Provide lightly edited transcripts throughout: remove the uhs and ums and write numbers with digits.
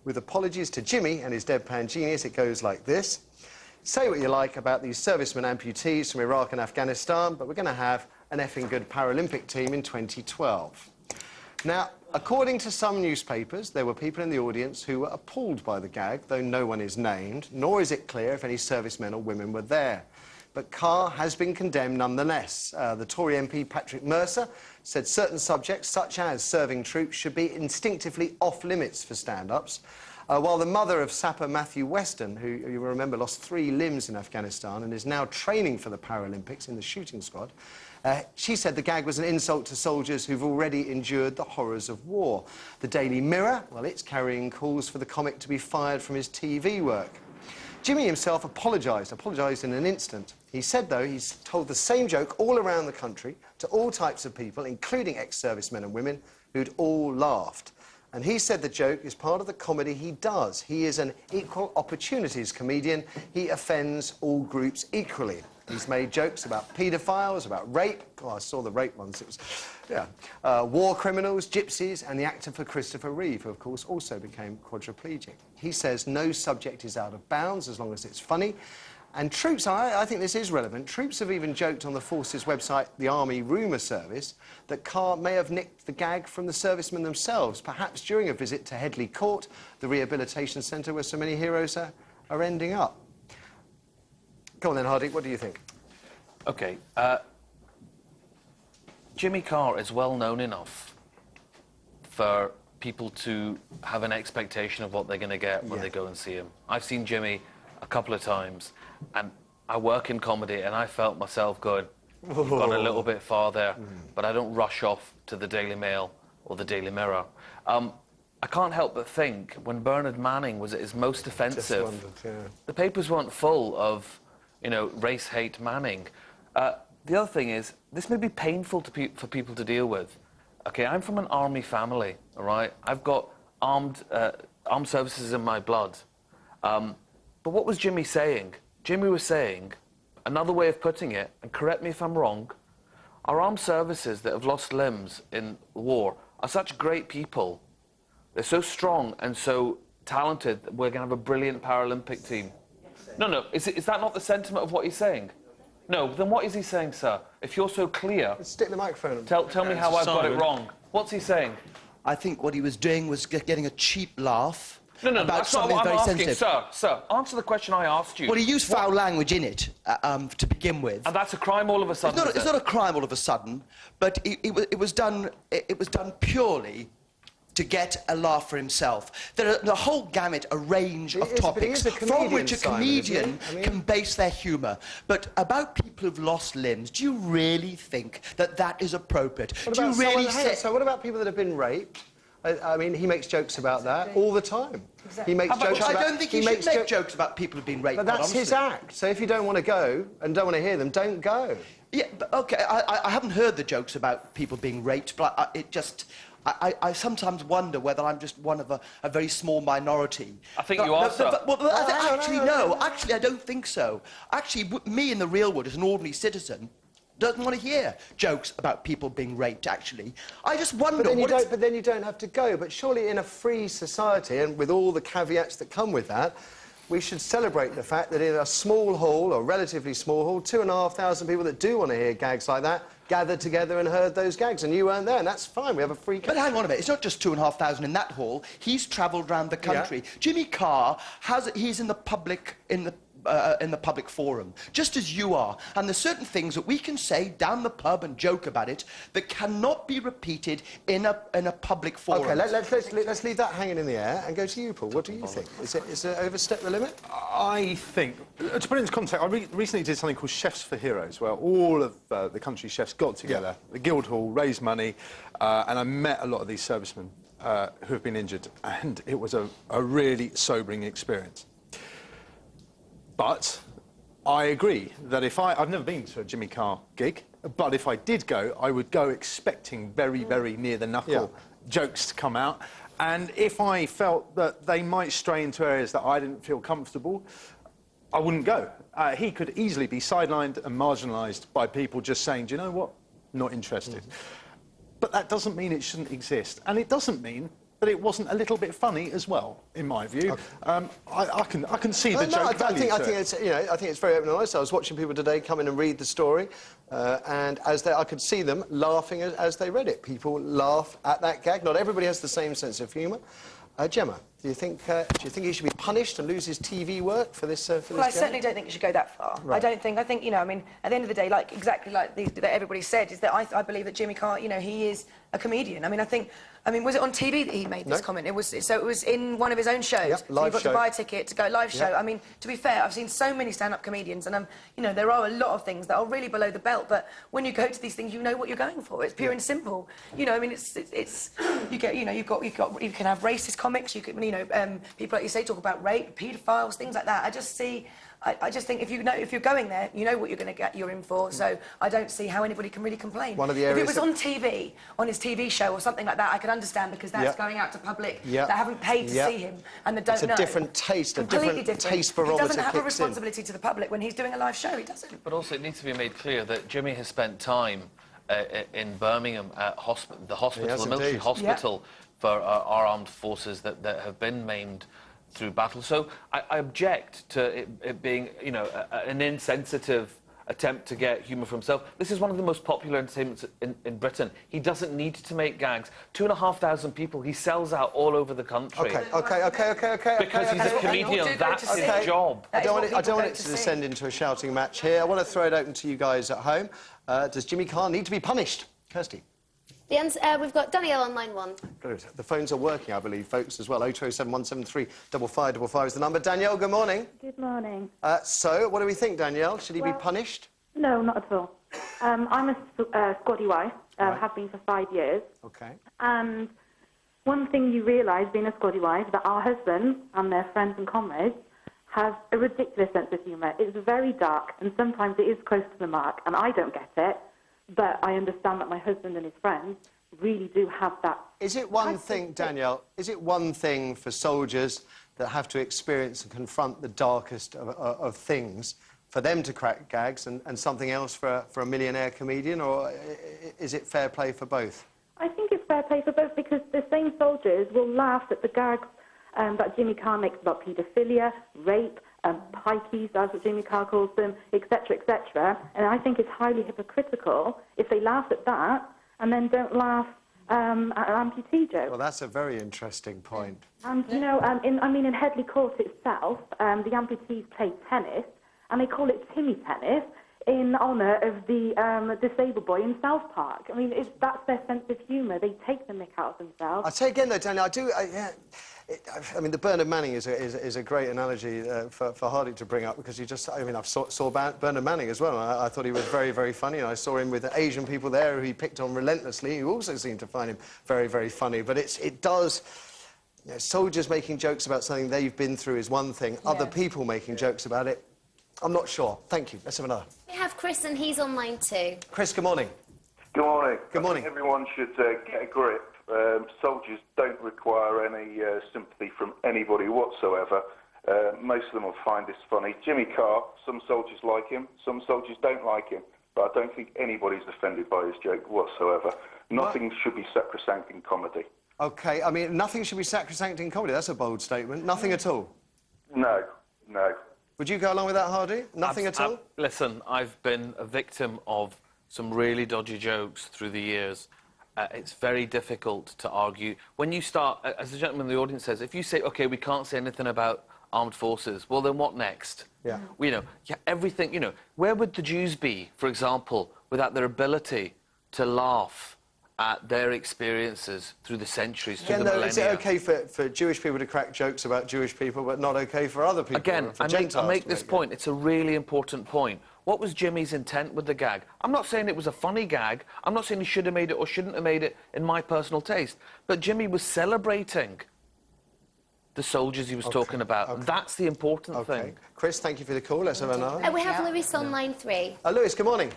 With apologies to Jimmy and his deadpan genius, it goes like this. Say what you like about these servicemen amputees from Iraq and Afghanistan, but we're going to have an effing good Paralympic team in 2012. Now, according to some newspapers, there were people in the audience who were appalled by the gag, though no one is named, nor is it clear if any servicemen or women were there. But Carr has been condemned nonetheless. The Tory MP Patrick Mercer said certain subjects, such as serving troops, should be instinctively off-limits for stand-ups, while the mother of sapper Matthew Weston, who you will remember lost 3 limbs in Afghanistan and is now training for the Paralympics in the shooting squad, she said the gag was an insult to soldiers who've already endured the horrors of war. The Daily Mirror, well, it's carrying calls for the comic to be fired from his TV work. Jimmy himself apologised in an instant. He said, though, he's told the same joke all around the country to all types of people, including ex-servicemen and women, who'd all laughed. And he said the joke is part of the comedy he does. He is an equal opportunities comedian. He offends all groups equally. He's made jokes about paedophiles, about rape. Oh, I saw the rape ones. It was, yeah. War criminals, gypsies, and the actor for Christopher Reeve, who, of course, also became quadriplegic. He says no subject is out of bounds as long as it's funny. And troops, I think this is relevant, troops have even joked on the Force's website, the Army Rumour Service, that Carr may have nicked the gag from the servicemen themselves, perhaps during a visit to Headley Court, the rehabilitation centre where so many heroes are ending up. Go on then, Hardy, what do you think? OK, Jimmy Carr is well known enough for people to have an expectation of what they're going to get when they go and see him. I've seen Jimmy a couple of times, and I work in comedy, and I felt myself going, you've gone a little bit far there, but I don't rush off to the Daily Mail or the Daily Mirror. I can't help but think, when Bernard Manning was at his most offensive, the papers weren't full of, you know, race hate Manning. The other thing is, this may be painful for people to deal with. OK, I'm from an army family, all right? I've got armed services in my blood. But what was Jimmy saying? Jimmy was saying, another way of putting it, and correct me if I'm wrong, our armed services that have lost limbs in the war are such great people. They're so strong and so talented that we're going to have a brilliant Paralympic team. No, is that not the sentiment of what he's saying? No, then what is he saying, sir? If you're so clear... Stick the microphone on. Tell me how I've got it wrong. What's he saying? I think what he was doing was getting a cheap laugh. No, about that's not what I'm asking, sir. Answer the question I asked you. Well, he used foul language in it to begin with. And that's a crime all of a sudden. It's not a crime all of a sudden, but it was done purely to get a laugh for himself. There are the whole gamut, a range of topics from which a comedian can base their humour. But about people who've lost limbs, do you really think that that is appropriate? Do you really say... So what about people that have been raped? I mean, he makes jokes about that all the time. Exactly. He makes jokes about... I don't think he should make jokes about people who've been raped. But that's his act. So if you don't want to go and don't want to hear them, don't go. Yeah, but, OK, I haven't heard the jokes about people being raped, but I sometimes wonder whether I'm just one of a very small minority. I think you are, sir. Actually, I don't think so. Actually, me in the real world, as an ordinary citizen, doesn't want to hear jokes about people being raped, actually. I just wonder... But then you don't have to go. But surely in a free society, and with all the caveats that come with that, we should celebrate the fact that in a small hall, or relatively small hall, 2,500 people that do want to hear gags like that gathered together and heard those gags, and you weren't there, and that's fine. We have a free... But hang on a minute. It's not just 2,500 in that hall. He's travelled round the country. Yeah. Jimmy Carr he's in the public forum, just as you are. And there's certain things that we can say down the pub and joke about it that cannot be repeated in a public forum. OK, let's leave that hanging in the air and go to you, Paul. What do you think? Is it overstepped the limit? I think, to put it into context, I recently did something called Chefs for Heroes, where all of the country's chefs got together, the Guildhall, raised money, and I met a lot of these servicemen who have been injured, and it was a really sobering experience. But I agree that I've never been to a Jimmy Carr gig, but if I did go, I would go expecting very, very near-the-knuckle jokes to come out. And if I felt that they might stray into areas that I didn't feel comfortable, I wouldn't go. He could easily be sidelined and marginalised by people just saying, do you know what? Not interested. But that doesn't mean it shouldn't exist. And it doesn't mean that it wasn't a little bit funny as well, in my view. Okay. I can see the joke value I to think it. it's, you know, I think it's very open and honest. I was watching people today come in and read the story, and I could see them laughing as they read it. People laugh at that gag. Not everybody has the same sense of humour. Gemma, do you think he should be punished and lose his TV work for this? Well, I certainly don't think it should go that far. Right. I think, you know, I mean, at the end of the day, exactly like that everybody said, is that I believe that Jimmy Carr, you know, he is a comedian. I mean, was it on TV that he made this comment? It was in one of his own shows. Yep, so live you've got show. to buy a ticket to go live show. Yep. I mean, to be fair, I've seen so many stand-up comedians, and you know, there are a lot of things that are really below the belt. But when you go to these things, you know what you're going for. It's pure and simple. You know, I mean, it's you get, you know, you can have racist comics. You can, you know, people like you say talk about rape, paedophiles, things like that. I just think if you're going there, you know what you're going to get. You're in for. So I don't see how anybody can really complain. One of the if areas it was on TV, on his TV show or something like that, I could understand, because that's going out to public that haven't paid to see him and that don't know. It's a different taste, Completely different. taste barometer. He doesn't have a kicks in. responsibility to the public when he's doing a live show. He doesn't. But also, it needs to be made clear that Jimmy has spent time in Birmingham at the hospital, the military hospital for our armed forces that have been maimed through battle. So I object to it being, you know, an insensitive attempt to get humour for himself. This is one of the most popular entertainments in Britain. He doesn't need to make gags. 2,500 people, he sells out all over the country. Okay. Because he's a comedian, that's his job. I don't want it to descend into a shouting match here. I want to throw it open to you guys at home. Does Jimmy Carr need to be punished? Kirsty? The answer, we've got Danielle on line 1. Good. The phones are working, I believe, folks, as well. 0207 173 5555 is the number. Danielle, good morning. Good morning. So, what do we think, Danielle? Should he be punished? No, not at all. I'm a squaddy wife, have been for 5 years. OK. And one thing you realise, being a squaddy wife, that our husbands and their friends and comrades have a ridiculous sense of humour. It's very dark, and sometimes it is close to the mark, and I don't get it. But I understand that my husband and his friends really do have that. Is it one thing, Danielle, is it one thing for soldiers that have to experience and confront the darkest of things, for them to crack gags, and something else for a millionaire comedian, or is it fair play for both? I think it's fair play for both, because the same soldiers will laugh at the gags that Jimmy Carr makes about paedophilia, rape, pikeys, as what Jimmy Carr calls them, etc., etc. And I think it's highly hypocritical if they laugh at that and then don't laugh at an amputee joke. Well, that's a very interesting point. And, you know, in Headley Court itself, the amputees play tennis, and they call it Timmy tennis, in honour of the disabled boy in South Park. I mean, that's their sense of humour. They take the mick out of themselves. I'll say again, though, Daniel, I mean, the Bernard Manning is a great analogy for Hardy to bring up, because I saw Bernard Manning as well, and I thought he was very, very funny, and I saw him with Asian people there who he picked on relentlessly, who also seemed to find him very, very funny. But it does... You know, soldiers making jokes about something they've been through is one thing. Other people making jokes about it, I'm not sure. Thank you. Let's have another. We have Chris, and he's on line 2. Chris, good morning. Good morning. Good morning. I think everyone should get a grip. Soldiers don't require any sympathy from anybody whatsoever. Most of them will find this funny. Jimmy Carr, some soldiers like him, some soldiers don't like him, but I don't think anybody's offended by his joke whatsoever. Nothing should be sacrosanct in comedy. OK, I mean, nothing should be sacrosanct in comedy. That's a bold statement. Nothing at all? No. Would you go along with that, Hardy? Nothing at all? Listen, I've been a victim of some really dodgy jokes through the years. It's very difficult to argue. When you start, as the gentleman in the audience says, if you say, OK, we can't say anything about armed forces, well, then what next? Yeah. You know, everything, you know, where would the Jews be, for example, without their ability to laugh at their experiences through the centuries, through the millennia? Is it OK for Jewish people to crack jokes about Jewish people, but not OK for other people? Again, I make this point. It's a really important point. What was Jimmy's intent with the gag? I'm not saying it was a funny gag. I'm not saying he should have made it or shouldn't have made it in my personal taste. But Jimmy was celebrating the soldiers he was talking about. That's the important thing. Chris, thank you for the call. Let's have another. We have Lewis on line 3. Lewis, good morning.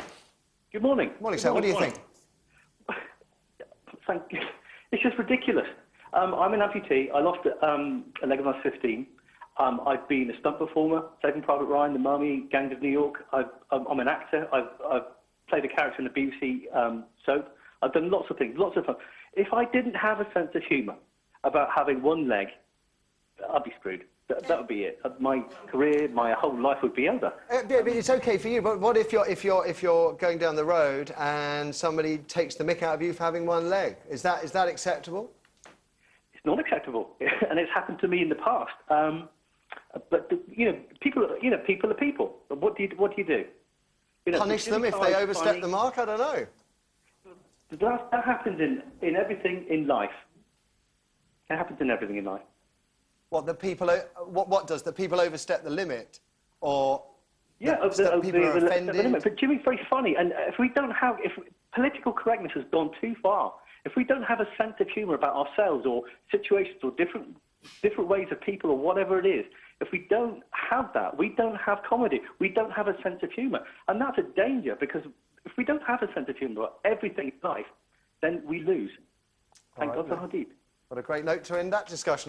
Good morning. Morning, sir. What do you think? Thank you. It's just ridiculous. I'm an amputee. I lost a leg when I was 15. I've been a stunt performer, Saving Private Ryan, The Mummy, Gangs of New York. I'm an actor. I've played a character in the BBC soap. I've done lots of things, lots of fun. If I didn't have a sense of humour, about having one leg, I'd be screwed. That would be it. My career, my whole life would be over. But it's okay for you. But what if you're going down the road and somebody takes the mick out of you for having one leg? Is that acceptable? It's not acceptable, and it's happened to me in the past. But people are people. What do you do? Punish them if they overstep the mark? I don't know. That happens in everything in life. It happens in everything in life. What does the people overstep the limit, or people are offended? The limit. But Jimmy's very funny, and if political correctness has gone too far, if we don't have a sense of humour about ourselves or situations or different ways of people or whatever it is, if we don't have that, we don't have comedy. We don't have a sense of humour, and that's a danger because if we don't have a sense of humour about everything in life, then we lose. Thank God for Hadid. What a great note to end that discussion on.